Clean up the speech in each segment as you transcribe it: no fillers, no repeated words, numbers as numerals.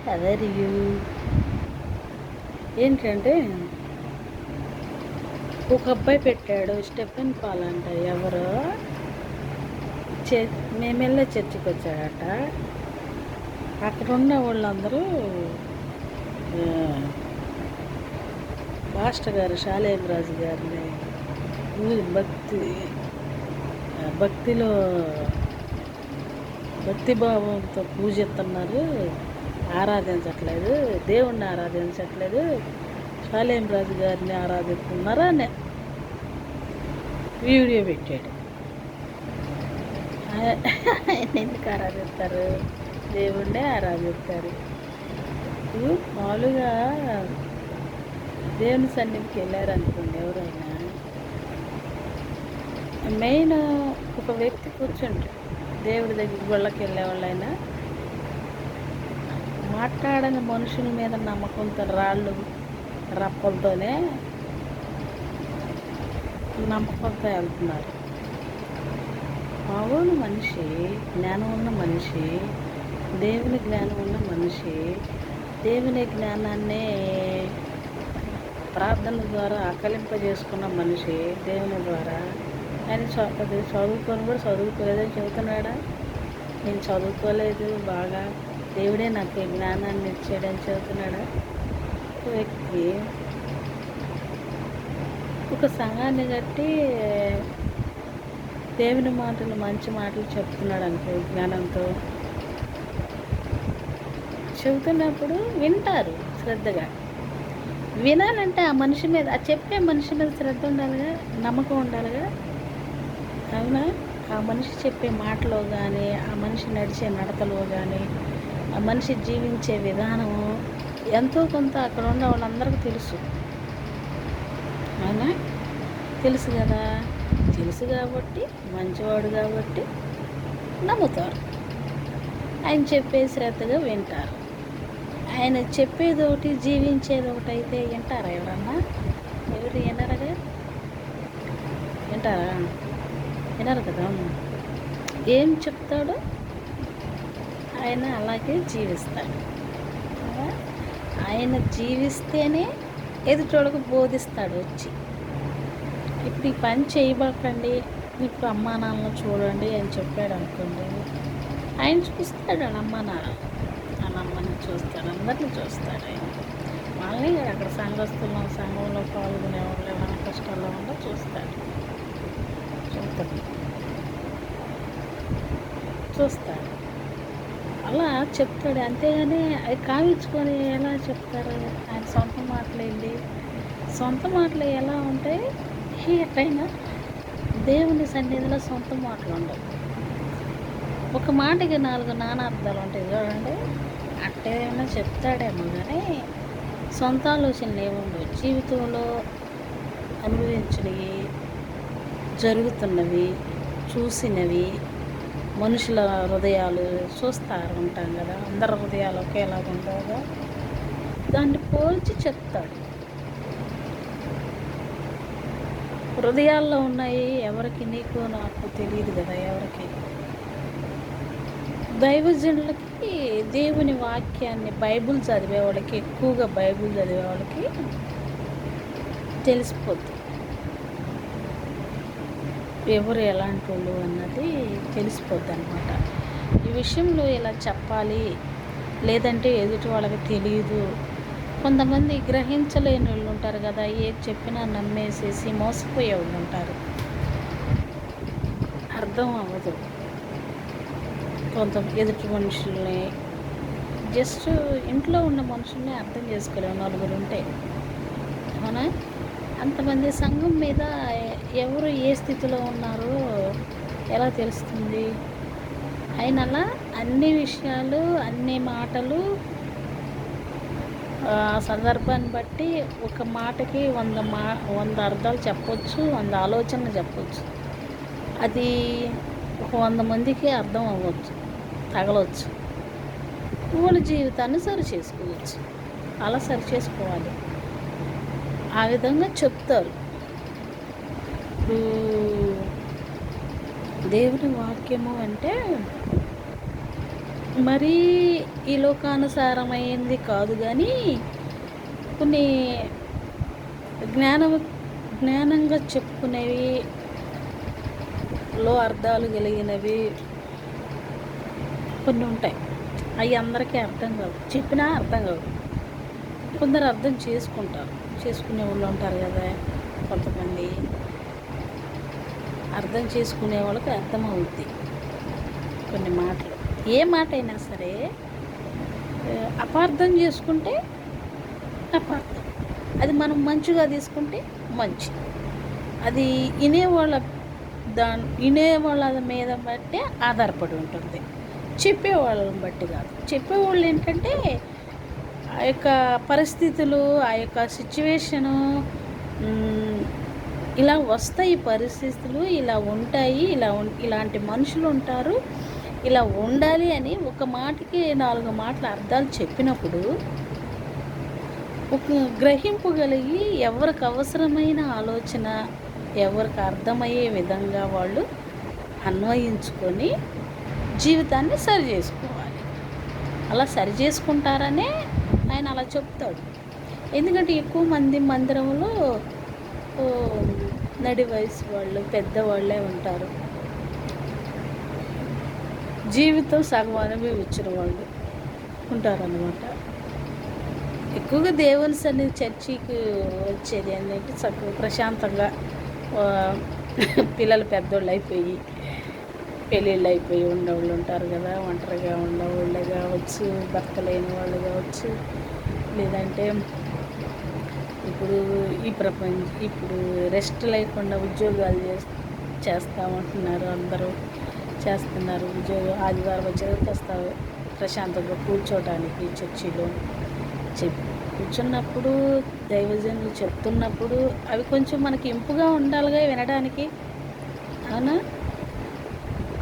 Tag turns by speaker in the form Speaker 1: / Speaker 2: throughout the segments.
Speaker 1: How are you? ఏంటంటే ఒక అబ్బాయి పెట్టాడు స్టెఫెన్ పాల్ అంట. ఎవరో మేమెళ్ళే చర్చికి వచ్చాడట. అక్కడ ఉన్న వాళ్ళందరూ పాస్టర్ గారు షాలేం రాజు గారిని భక్తిలో భక్తిభావంతో పూజిస్తున్నారు, ఆరాధించట్లేదు, దేవుణ్ణి ఆరాధించట్లేదు, షాలేం రాజు గారిని ఆరాధిస్తున్నారా అని వీడియో పెట్టాడు. ఆయన ఎందుకు ఆరాధిస్తారు? దేవుణ్ణే ఆరాధిస్తారు. మామూలుగా దేవుని సన్నిధికి వెళ్ళారనుకోండి, ఎవరైనా మెయిన్ ఒక వ్యక్తి కూర్చుంటాడు. దేవుడి దగ్గర గుళ్ళకి వెళ్ళే వాళ్ళైనా మాట్లాడని మనుషుల మీద నమ్మకంతో రాళ్ళు రప్పలతోనే నమ్మకంతో వెళ్తున్నారు. మామూలు మనిషి, జ్ఞానం ఉన్న మనిషి, దేవుని జ్ఞానం ఉన్న మనిషి, దేవుని జ్ఞానాన్ని ప్రార్థన ద్వారా ఆకలింపజేసుకున్న మనిషి, దేవుని ద్వారా ఆయన చదువుకొని కూడా చదువుకోలేదని చెబుతున్నాడా? నేను చదువుకోలేదు, బాగా దేవుడే నాకు ఈ జ్ఞానాన్ని ఇచ్చాడని చెబుతున్నాడా? ఒక వ్యక్తి ఒక సంఘాన్ని కట్టి దేవుని మాటలు, మంచి మాటలు చెప్తున్నాడు అనుకో, జ్ఞానంతో చెబుతున్నప్పుడు వింటారు శ్రద్ధగా. వినాలంటే ఆ మనిషి మీద, ఆ చెప్పే మనిషి మీద శ్రద్ధ ఉండాలిగా, నమ్మకం ఉండాలిగా. అవునా? ఆ మనిషి చెప్పే మాటలో కానీ, ఆ మనిషి నడిచే నడతలో కానీ, ఆ మనిషి జీవించే విధానము ఎంతో కొంత అక్కడ ఉన్న వాళ్ళందరికీ తెలుసు. అవునా? తెలుసు కదా. తెలుసు కాబట్టి, మంచివాడు కాబట్టి నమ్ముతారు. ఆయన చెప్పే శ్రద్ధగా వింటారు. ఆయన చెప్పేది ఒకటి, జీవించేది ఒకటి అయితే వింటారా ఎవరన్నా? ఎవరు వినరుగా. వింటారా? వినరు కదా. ఏం చెప్తాడో ఆయన అలాగే జీవిస్తాడు. ఆయన జీవిస్తేనే ఎదుటోళ్ళకు బోధిస్తాడు వచ్చి. ఇప్పుడు ఈ పని చేయబాకండి, ఇప్పుడు అమ్మా నాన్నలు చూడండి అని చెప్పాడు అనుకోండి, ఆయన చూస్తాడు. వాళ్ళ అమ్మా నాన్న, వాళ్ళ అమ్మని చూస్తాడు, అందరినీ చూస్తాడు ఆయన. వాళ్ళని అక్కడ సంఘంలో పాల్గొనే వాళ్ళు ఏమైనా కష్టాల్లో ఉందో చూస్తాడు. అలా చెప్తాడు. అంతేగాని అవి కావించుకొని ఎలా చెప్తారు? ఆయన సొంత మాటలు ఎలా ఉంటాయి? ఎక్కడైనా దేవుని సన్నిధిలో సొంత మాటలు ఉండవు. ఒక మాటకి 4 నానార్థాలు ఉంటాయి చూడండి. అట్టేమైనా చెప్తాడేమో కానీ సొంత ఆలోచనలు ఏముండవు. జీవితంలో అనుభవించినవి, జరుగుతున్నవి, చూసినవి, మనుషుల హృదయాలు ఉంటాం కదా, అందరి హృదయాలు ఒకేలాగా ఉండవుగా. దాన్ని పోల్చి చెప్తాడు. హృదయాల్లో ఉన్నాయి ఎవరికి, నీకు నాకు తెలియదు కదా ఎవరికి. దైవజనులకి దేవుని వాక్యాన్ని, బైబిల్ చదివే వాళ్ళకి, ఎక్కువగా బైబిల్ చదివే వాళ్ళకి తెలిసిపోద్ది ఎవరు ఎలాంటి వాళ్ళు అన్నది తెలిసిపోద్ది అనమాట. ఈ విషయంలో ఇలా చెప్పాలి, లేదంటే ఎదుటి వాళ్ళకి తెలియదు. కొంతమంది గ్రహించలేని వాళ్ళు ఉంటారు కదా, ఏది చెప్పినా నమ్మేసేసి మోసపోయే వాళ్ళు ఉంటారు. అర్థం అవ్వదు. ఎదుటి మనుషుల్ని, జస్ట్ ఇంట్లో ఉన్న మనుషుల్ని అర్థం చేసుకోలేము. 4 ఉంటే అవునా? అంతమంది సంఘం మీద ఎవరు ఏ స్థితిలో ఉన్నారో ఎలా తెలుస్తుంది? అయినలా అన్ని విషయాలు, అన్ని మాటలు సందర్భాన్ని బట్టి ఒక మాటకి 100 అర్థాలు చెప్పొచ్చు, 100 ఆలోచనలు చెప్పొచ్చు. అది ఒక 100 మందికి అర్థం అవ్వచ్చు, తగలవచ్చు. వాళ్ళ జీవితాన్ని సరి చేసుకోవచ్చు. అలా సరి చేసుకోవాలి. ఆ విధంగా చెప్తారు. దేవుని వాక్యము అంటే మరీ ఈ లోకానుసారమైంది కాదు కానీ కొన్ని జ్ఞానం జ్ఞానంగా చెప్పుకునేవి లో అర్థాలు కలిగినవి కొన్ని ఉంటాయి. అవి అందరికీ అర్థం కావు, చెప్పినా అర్థం కావు. కొందరు అర్థం చేసుకుంటారు, చేసుకునే వాళ్ళు ఉంటారు కదా కొంతమంది. అర్థం చేసుకునే వాళ్ళకి అర్థమవుద్ది కొన్ని మాటలు. ఏ మాట అయినా సరే అపార్థం చేసుకుంటే అపార్థం, అది మనం మంచిగా తీసుకుంటే మంచి. అది వినేవాళ్ళ మీద బట్టే ఆధారపడి ఉంటుంది, చెప్పేవాళ్ళని బట్టి కాదు. చెప్పేవాళ్ళు ఏంటంటే ఆ యొక్క పరిస్థితులు, ఆ యొక్క సిచ్యువేషను, ఇలా వస్తాయి పరిస్థితులు, ఇలా ఉంటాయి, ఇలాంటి మనుషులు ఉంటారు, ఇలా ఉండాలి అని ఒక మాటకి 4 మాటల అర్థాలు చెప్పినప్పుడు ఒక గ్రహింపు కలిగి ఎవరికి అవసరమైన ఆలోచన ఎవరికి అర్థమయ్యే విధంగా వాళ్ళు అన్వయించుకొని జీవితాన్ని సరి చేసుకోవాలి. అలా సరి చేసుకుంటారనే ఆయన అలా చెప్తాడు. ఎందుకంటే ఎక్కువ మంది మందిరంలో నడి వయసు వాళ్ళు, పెద్దవాళ్ళే ఉంటారు. జీవితం సగం అనుభవించిన వాళ్ళు ఉంటారన్నమాట. ఎక్కువగా దేవుని సన్నిధి చర్చికి వచ్చేది ఏంటంటే చక్కగా ప్రశాంతంగా పిల్లలు పెద్దోళ్ళు అయిపోయి పెళ్ళిళ్ళు అయిపోయి ఉన్నవాళ్ళు ఉంటారు కదా, ఒంటరిగా ఉన్నవాళ్ళు కావచ్చు, భర్త లేని వాళ్ళు కావచ్చు, లేదంటే ఇప్పుడు రెస్ట్ లేకుండా ఉద్యోగాలు చేస్తామంటున్నారు, అందరూ చేస్తున్నారు. ఉద్యోగం ఆదివారం వచ్చేసరికి వస్తారు ప్రశాంతంగా కూర్చోటానికి చర్చిలో కూర్చున్నప్పుడు దైవజనులు చెప్తున్నప్పుడు అవి కొంచెం మనకి ఇంపుగా ఉండాలిగా వినడానికి, అవునా?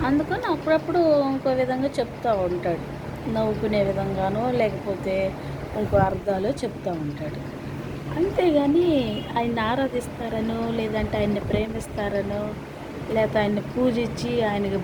Speaker 1: అందుకని అప్పుడప్పుడు ఇంకో విధంగా చెప్తూ ఉంటాడు, నవ్వుకునే విధంగానో లేకపోతే ఇంకో అర్థాలు చెప్తూ ఉంటాడు. అంతేగాని ఆయన్ని ఆరాధిస్తారనో, లేదంటే ఆయన్ని ప్రేమిస్తారనో, లేకపోతే ఆయన్ని పూజించి ఆయనకి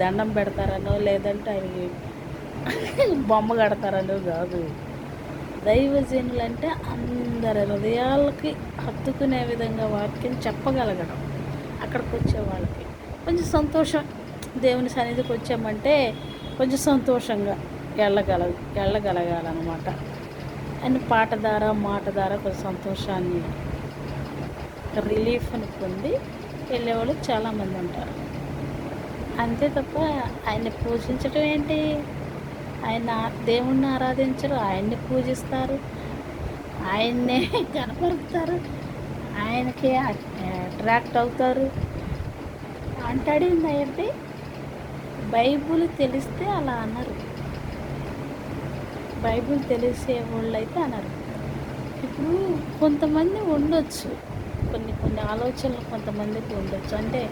Speaker 1: దండం పెడతారనో, లేదంటే ఆయనకి బొమ్మ కడతారనో కాదు. దైవజనులు అంటే అందరి హృదయాలకి హత్తుకునే విధంగా వాక్యం చెప్పగలగడం. అక్కడికి వచ్చే వాళ్ళకి కొంచెం సంతోషం, దేవుని సన్నిధికి వచ్చామంటే కొంచెం సంతోషంగా వెళ్ళగలగాలన్నమాట. అండ్ పాట ద్వారా మాట ద్వారా కొంచెం సంతోషాన్ని రిలీఫ్ని పొంది వెళ్ళేవాళ్ళు చాలామంది ఉంటారు. అంతే తప్ప ఆయన్ని పూజించడం ఏంటి? ఆయన దేవుణ్ణి ఆరాధించరు, ఆయన్ని పూజిస్తారు, ఆయన్నే కనపరుస్తారు, ఆయనకే అట్రాక్ట్ అవుతారు. అంటాడింది ఏంటి? బైబుల్ తెలిస్తే అలా అన్నారు, బైబుల్ తెలిసే వాళ్ళు అయితే అన్నారు. ఇప్పుడు కొంతమంది ఉండొచ్చు, కొన్ని ఆలోచనలు కొంతమందికి ఉండొచ్చు. అంటే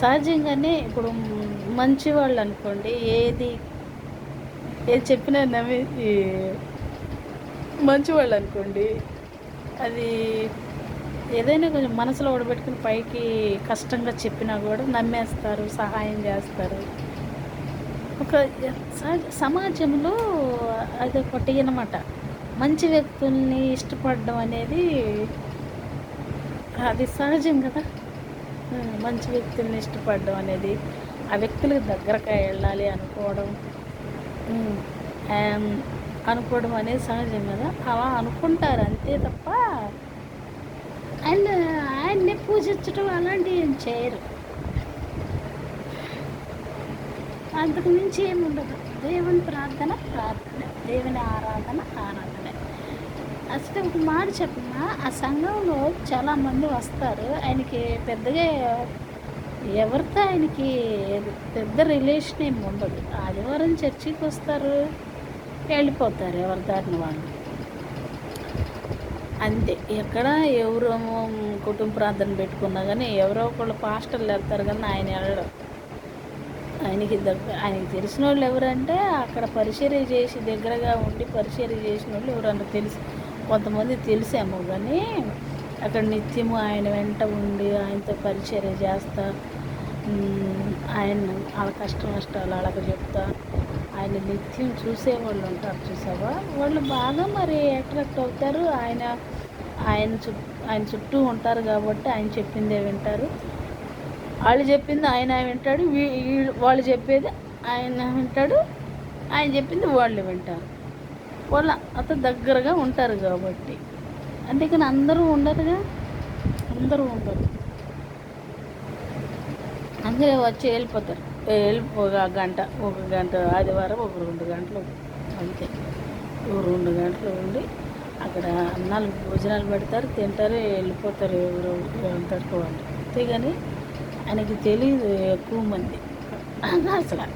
Speaker 1: సహజంగానే ఇప్పుడు మంచి వాళ్ళు అనుకోండి, ఏది చెప్పినా నమ్మి మంచివాళ్ళు అనుకోండి, అది ఏదైనా కొంచెం మనసులో ఓడబెట్టుకుని పైకి కష్టంగా చెప్పినా కూడా నమ్మేస్తారు, సహాయం చేస్తారు. ఒక సమాజంలో అది ఒకటి అన్నమాట. మంచి వ్యక్తుల్ని ఇష్టపడడం అనేది అది సహజం కదా. మంచి వ్యక్తుల్ని ఇష్టపడడం అనేది, ఆ వ్యక్తులకు దగ్గరగా వెళ్ళాలి అనుకోవడం అనేది సహజం కదా. అలా అనుకుంటారు అంతే తప్ప ఆయన్ని పూజించడం అలాంటివి ఏం చేయరు. అంతకు మించి ఏముండదు. దేవుని ప్రార్థన, దేవుని ఆరాధన. అసలు ఒక మాట చెప్పిన, ఆ సంఘంలో చాలామంది వస్తారు, ఆయనకి పెద్దగా ఎవరితో ఆయనకి పెద్ద రిలేషన్ ఏమి ఉండదు. ఆదివారం చర్చికి వస్తారు, వెళ్ళిపోతారు ఎవరి దారిన వాళ్ళు, అంతే. ఎక్కడ ఎవరు కుటుంబ ప్రార్థన పెట్టుకున్నా కానీ ఎవరో ఒకళ్ళు పాస్టర్లు వెళ్తారు కానీ ఆయన వెళ్ళడం. ఆయనకి తెలిసిన వాళ్ళు ఎవరంటే అక్కడ పరిచర్య చేసి దగ్గరగా ఉండి పరిచర్య చేసిన వాళ్ళు ఎవరన్నా కొంతమంది తెలిసేమో కానీ అక్కడ నిత్యము ఆయన వెంట ఉండి ఆయనతో పరిచర్య చేస్తా ఆయన వాళ్ళ కష్ట నష్టాలు వాళ్ళకి చెప్తా ఆయన నిత్యం చూసేవాళ్ళు ఉంటారు చూసావా, వాళ్ళు బాగా మరి అట్రాక్ట్ అవుతారు. ఆయన చుట్టూ ఉంటారు కాబట్టి ఆయన చెప్పిందే వింటారు. వాళ్ళు చెప్పింది ఆయన వింటాడు, వాళ్ళు చెప్పేది ఆయన వింటాడు, ఆయన చెప్పింది వాళ్ళు వింటారు. వాళ్ళు అంత దగ్గరగా ఉంటారు కాబట్టి. అందుకని అందరూ ఉండరుగా, అందరూ ఉండరు, అందరూ వచ్చి వెళ్ళిపోతారు. ఒక గంట ఆదివారం ఒక 2 గంటలు అంతే. 2 గంటలు ఉండి అక్కడ అన్నాలు భోజనాలు పెడతారు, తింటారు, వెళ్ళిపోతారు ఎవరు అంతటికి వాళ్ళు. అంతేగాని ఆయనకి తెలియదు ఎక్కువ మంది అసలు.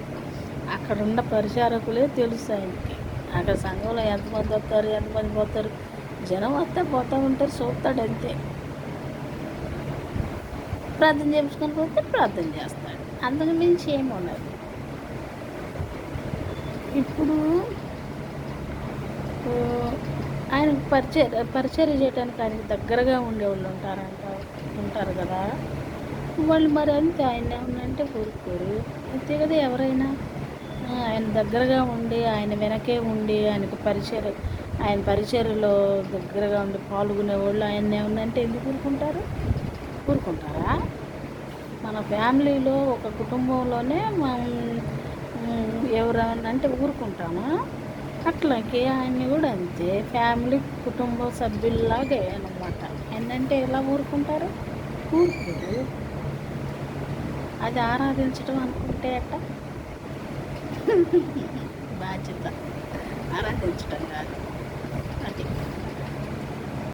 Speaker 1: అక్కడ ఉన్న పరిచారకులే తెలుసు ఆయనకి. అక్కడ సంఘంలో ఎంతమంది వస్తారు, ఎంతమంది పోతారు, జనం వస్తే పోతూ ఉంటారు, చూస్తాడు అంతే. ప్రార్థన చేయించుకొని పోతే ప్రార్థన చేస్తాడు, అంతకు మించి ఏమి ఉండదు. ఇప్పుడు ఆయనకు పరిచయం చేయడానికి ఆయనకు దగ్గరగా ఉండేవాళ్ళు ఉంటారు కదా, వాళ్ళు మరి అంతే. ఆయన ఏమన్నంటే ఊరుకోరు, అంతే కదా. ఎవరైనా ఆయన దగ్గరగా ఉండి ఆయన వెనకే ఉండి ఆయన పరిచర్యలో దగ్గరగా ఉండి పాల్గొనేవాళ్ళు ఆయన ఏమన్నంటే ఎందుకు ఊరుకుంటారా? మన ఫ్యామిలీలో ఒక కుటుంబంలోనే ఎవరైనా అంటే ఊరుకుంటామా? అట్లాగే ఆయన్ని కూడా అంతే, ఫ్యామిలీ కుటుంబ సభ్యుల్లాగే అనమాట. ఏంటంటే ఎలా ఊరుకుంటారు? ఊరుకోరు. అది ఆరాధించడం అనుకుంటే అట్ట బాధ్యత, ఆరాధించడం కాదు.